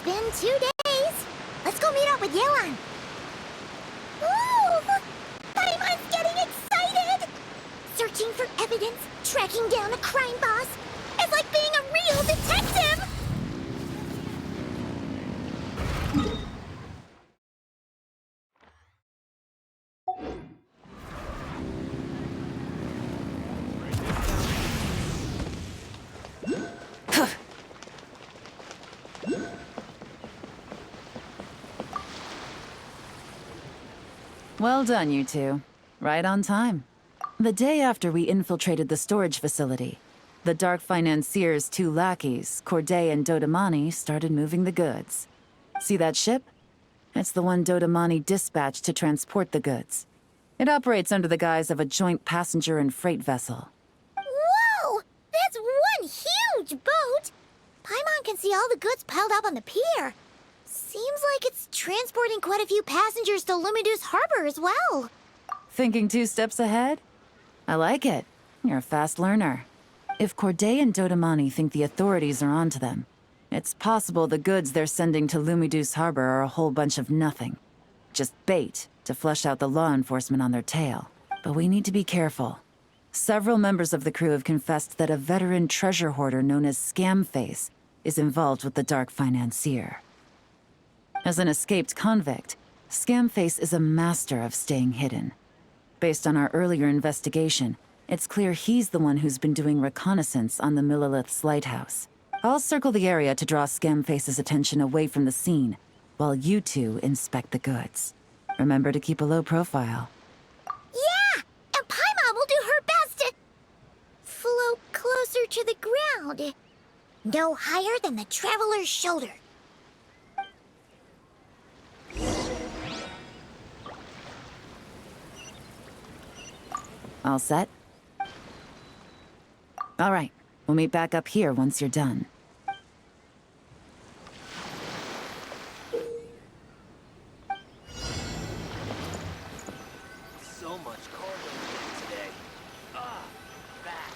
It's been 2 days. Let's go meet up with Yelan. Ooh! Paimon's getting excited! Searching for evidence, tracking down a crime boss. It's like being a real detective! Well done, you two. Right on time. The day after we infiltrated the storage facility, the Dark Financier's two lackeys, Corday and Dodamani, started moving the goods. See that ship? It's the one Dodamani dispatched to transport the goods. It operates under the guise of a joint passenger and freight vessel. Whoa! That's one huge boat! Paimon can see all the goods piled up on the pier. Seems like it's transporting quite a few passengers to Lumidu's harbor as well. Thinking 2 steps ahead? I like it. You're a fast learner. If Corday and Dodamani think the authorities are onto them, it's possible the goods they're sending to Lumidu's harbor are a whole bunch of nothing. Just bait to flush out the law enforcement on their tail. But we need to be careful. Several members of the crew have confessed that a veteran treasure hoarder known as Scamface is involved with the Dark Financier. As an escaped convict, Scamface is a master of staying hidden. Based on our earlier investigation, it's clear he's the one who's been doing reconnaissance on the Millilith's lighthouse. I'll circle the area to draw Scamface's attention away from the scene, while you two inspect the goods. Remember to keep a low profile. Yeah! And Paimon will do her best to float closer to the ground. No higher than the Traveler's shoulder. All set? All right, we'll meet back up here once you're done. So much cargo today. Back.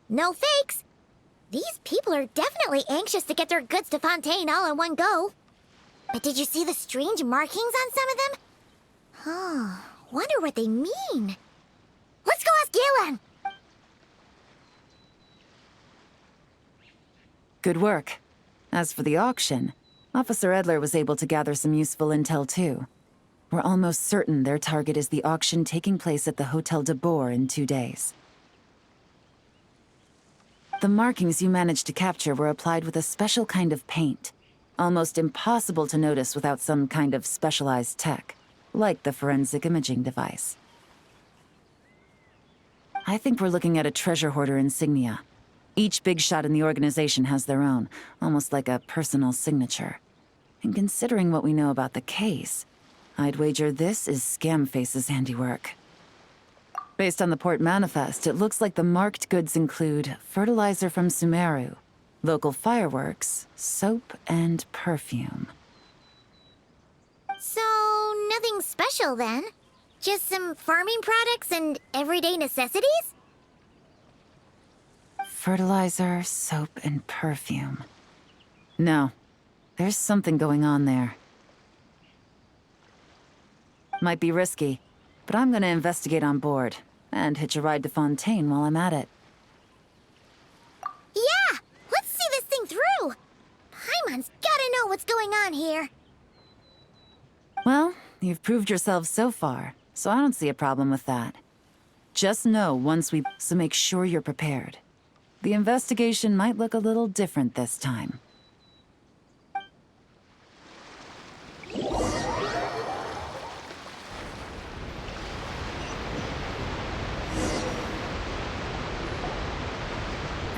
No fakes. These people are definitely anxious to get their goods to Fontaine all in one go. But did you see the strange markings on some of them? Huh, wonder what they mean. Let's go ask Yelan! Good work. As for the auction, Officer Edler was able to gather some useful intel too. We're almost certain their target is the auction taking place at the Hotel de Boer in 2 days. The markings you managed to capture were applied with a special kind of paint. Almost impossible to notice without some kind of specialized tech, like the forensic imaging device. I think we're looking at a treasure hoarder insignia. Each big shot in the organization has their own, almost like a personal signature. And considering what we know about the case, I'd wager this is Scamface's handiwork. Based on the port manifest, it looks like the marked goods include fertilizer from Sumeru, local fireworks, soap, and perfume. So, nothing special then? Just some farming products and everyday necessities? Fertilizer, soap, and perfume. No, there's something going on there. Might be risky, but I'm gonna investigate on board, and hitch a ride to Fontaine while I'm at it. Yeah! Let's see this thing through! Paimon's gotta know what's going on here. Well, you've proved yourselves so far, so I don't see a problem with that. Just know so make sure you're prepared. The investigation might look a little different this time.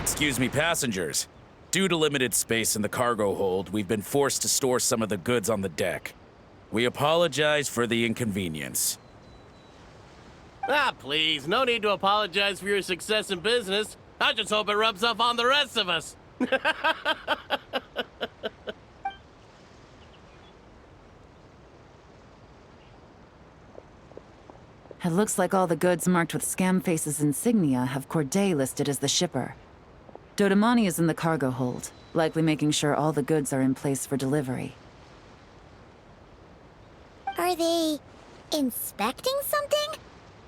Excuse me, passengers. Due to limited space in the cargo hold, we've been forced to store some of the goods on the deck. We apologize for the inconvenience. Ah, please, no need to apologize for your success in business. I just hope it rubs off on the rest of us. It looks like all the goods marked with Scamface's insignia have Corday listed as the shipper. Dodamani is in the cargo hold, likely making sure all the goods are in place for delivery. Are they inspecting something?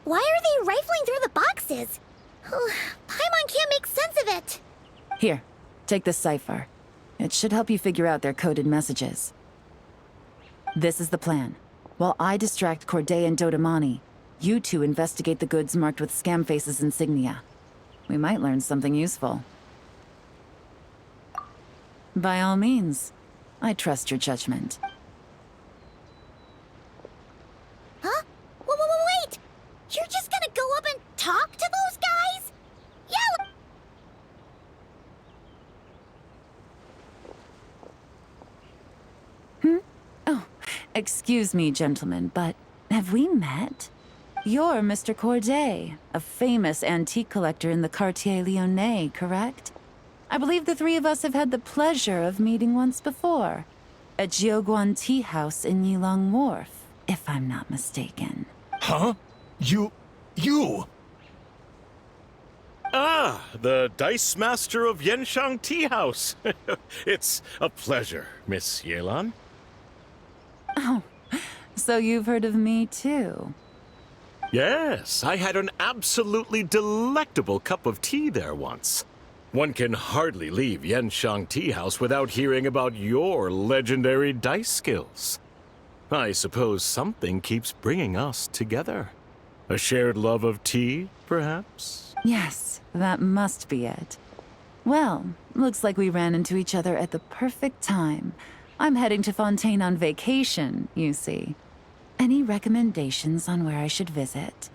Why are they rifling through the boxes? Paimon can't make sense of it. Here, take this cipher. It should help you figure out their coded messages. This is the plan. While I distract Corday and Dodamani, you two investigate the goods marked with Scamface's insignia. We might learn something useful. By all means, I trust your judgment. Huh? Wait! You're just gonna go up and talk to those guys? Yeah! Oh, excuse me, gentlemen, but have we met? You're Mr. Corday, a famous antique collector in the Quartier Lyonnais, correct? I believe the three of us have had the pleasure of meeting once before, at Jiuguan Tea House in Yilong Wharf, if I'm not mistaken. Huh? You... Ah, the Dice Master of Yenshang Tea House. It's a pleasure, Miss Yelan. Oh, so you've heard of me too? Yes, I had an absolutely delectable cup of tea there once. One can hardly leave Yenshang Tea House without hearing about your legendary dice skills. I suppose something keeps bringing us together. A shared love of tea, perhaps? Yes, that must be it. Well, looks like we ran into each other at the perfect time. I'm heading to Fontaine on vacation, you see. Any recommendations on where I should visit?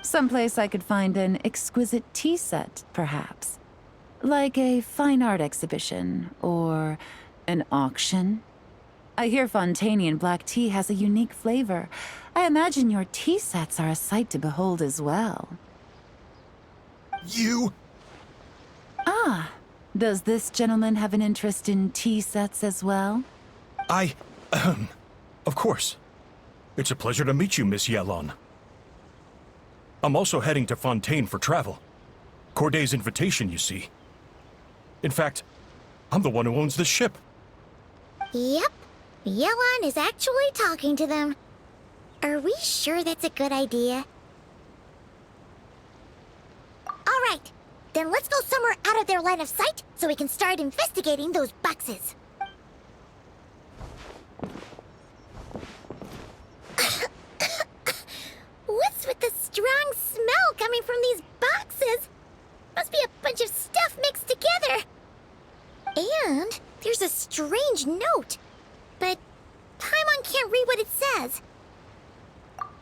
Someplace I could find an exquisite tea set, perhaps. Like a fine art exhibition, or an auction. I hear Fontainian black tea has a unique flavor. I imagine your tea sets are a sight to behold as well. You... Ah, does this gentleman have an interest in tea sets as well? Of course. It's a pleasure to meet you, Miss Yelan. I'm also heading to Fontaine for travel. Corday's invitation, you see. In fact, I'm the one who owns the ship. Yep. Yelan is actually talking to them. Are we sure that's a good idea? All right. Then let's go somewhere out of their line of sight so we can start investigating those boxes. What's with the strong smell coming from these boxes? Must be a bunch of stuff mixed together. And there's a strange note. But Paimon can't read what it says.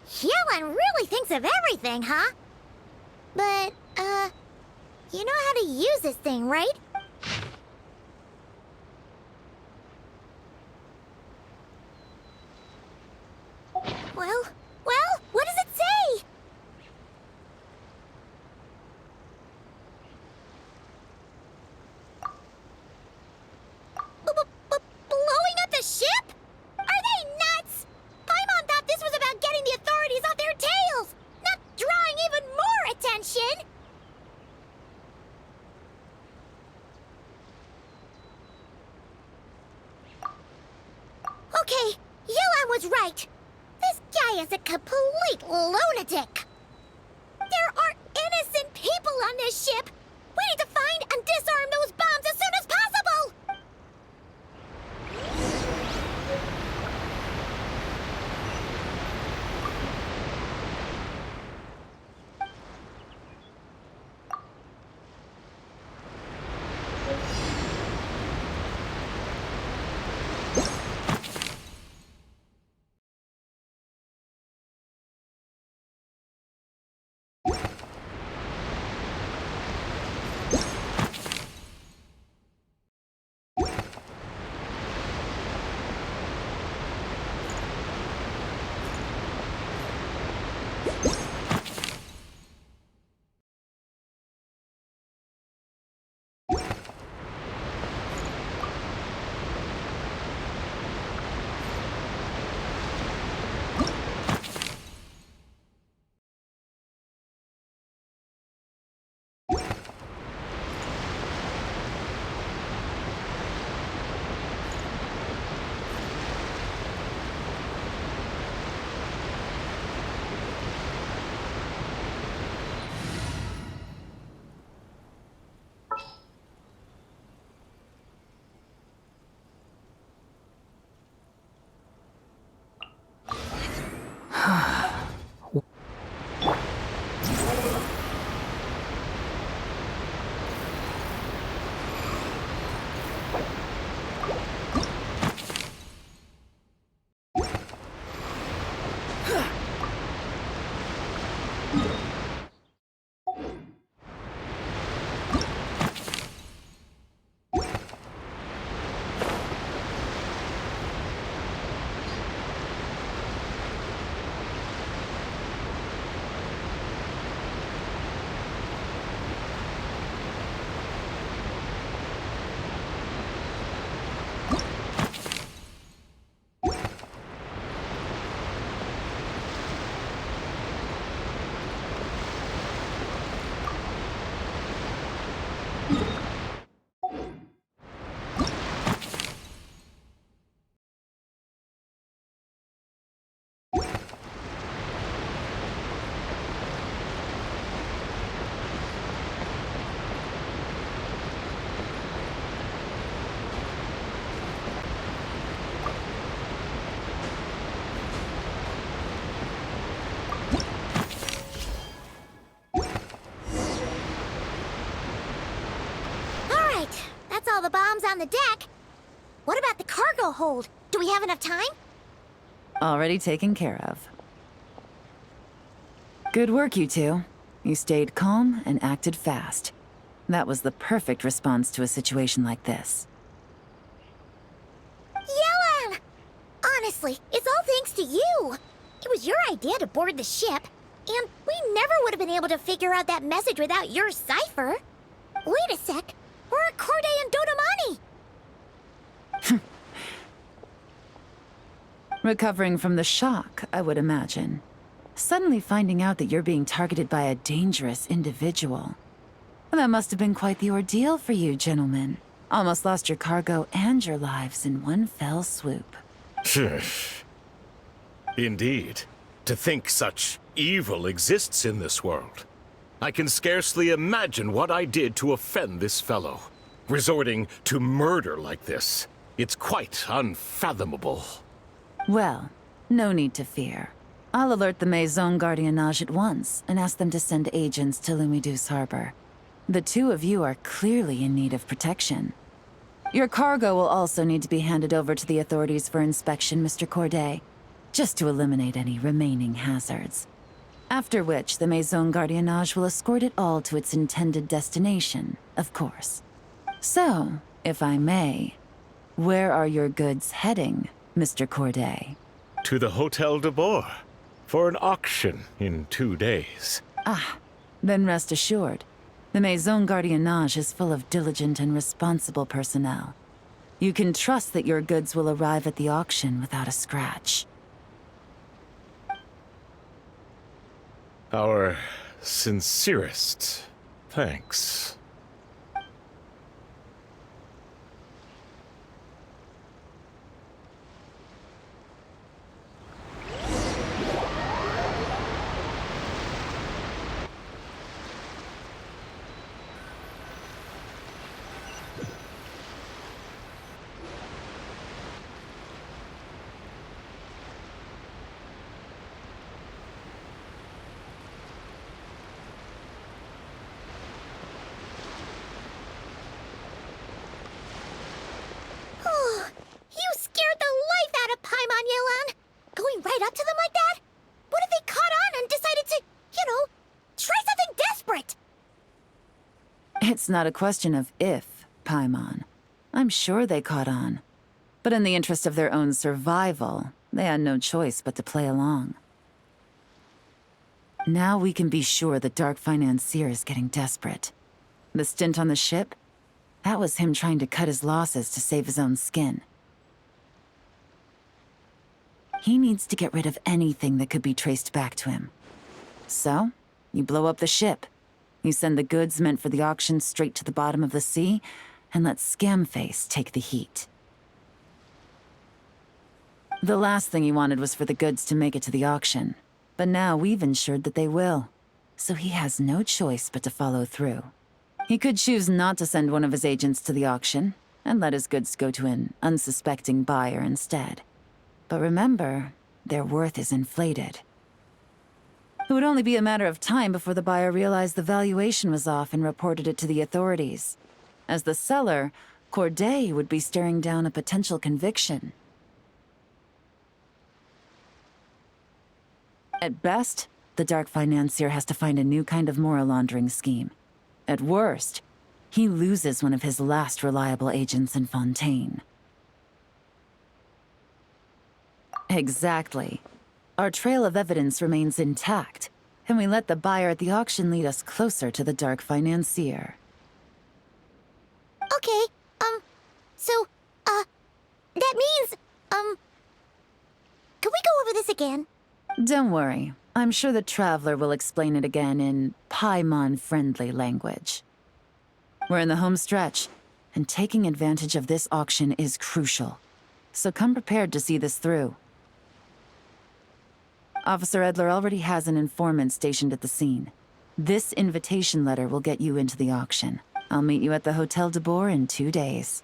Yelan really thinks of everything, huh? But, you know how to use this thing, right? Well, what does it say? Blowing up the ship? Are they nuts? Paimon thought this was about getting the authorities off their tails, not drawing even more attention. Okay, Yelan was right. This guy is a complete lunatic. There are innocent people on this ship. We need to find and disarm those bombs as soon as possible. That's all the bombs on the deck. What about the cargo hold? Do we have enough time? Already taken care of. Good work, you two. You stayed calm and acted fast. That was the perfect response to a situation like this. Yelan! Honestly, it's all thanks to you. It was your idea to board the ship, and we never would have been able to figure out that message without your cipher. Wait a sec. Where are Corday and Dodamani? Recovering from the shock, I would imagine. Suddenly finding out that you're being targeted by a dangerous individual. That must have been quite the ordeal for you, gentlemen. Almost lost your cargo and your lives in one fell swoop. Indeed. To think such evil exists in this world. I can scarcely imagine what I did to offend this fellow. Resorting to murder like this. It's quite unfathomable. Well, no need to fear. I'll alert the Maison Gardiennage at once and ask them to send agents to Lumideus Harbor. The two of you are clearly in need of protection. Your cargo will also need to be handed over to the authorities for inspection, Mr. Corday, just to eliminate any remaining hazards. After which, the Maison Gardiennage will escort it all to its intended destination, of course. So, if I may, where are your goods heading, Mr. Corday? To the Hotel de Boer. For an auction in 2 days. Then rest assured, the Maison Gardiennage is full of diligent and responsible personnel. You can trust that your goods will arrive at the auction without a scratch. Our sincerest thanks. You scared the life out of Paimon, Yelan! Going right up to them like that? What if they caught on and decided to, try something desperate? It's not a question of if, Paimon. I'm sure they caught on. But in the interest of their own survival, they had no choice but to play along. Now we can be sure the Dark Financier is getting desperate. The stint on the ship? That was him trying to cut his losses to save his own skin. He needs to get rid of anything that could be traced back to him. So, you blow up the ship. You send the goods meant for the auction straight to the bottom of the sea, and let Scamface take the heat. The last thing he wanted was for the goods to make it to the auction, but now we've ensured that they will, so he has no choice but to follow through. He could choose not to send one of his agents to the auction, and let his goods go to an unsuspecting buyer instead. But remember, their worth is inflated. It would only be a matter of time before the buyer realized the valuation was off and reported it to the authorities. As the seller, Corday would be staring down a potential conviction. At best, the Dark Financier has to find a new kind of moral laundering scheme. At worst, he loses one of his last reliable agents in Fontaine. Exactly. Our trail of evidence remains intact, and we let the buyer at the auction lead us closer to the Dark Financier. Okay, that means, can we go over this again? Don't worry. I'm sure the Traveler will explain it again in Paimon-friendly language. We're in the home stretch, and taking advantage of this auction is crucial. So come prepared to see this through. Officer Edler already has an informant stationed at the scene. This invitation letter will get you into the auction. I'll meet you at the Hotel de Boer in 2 days.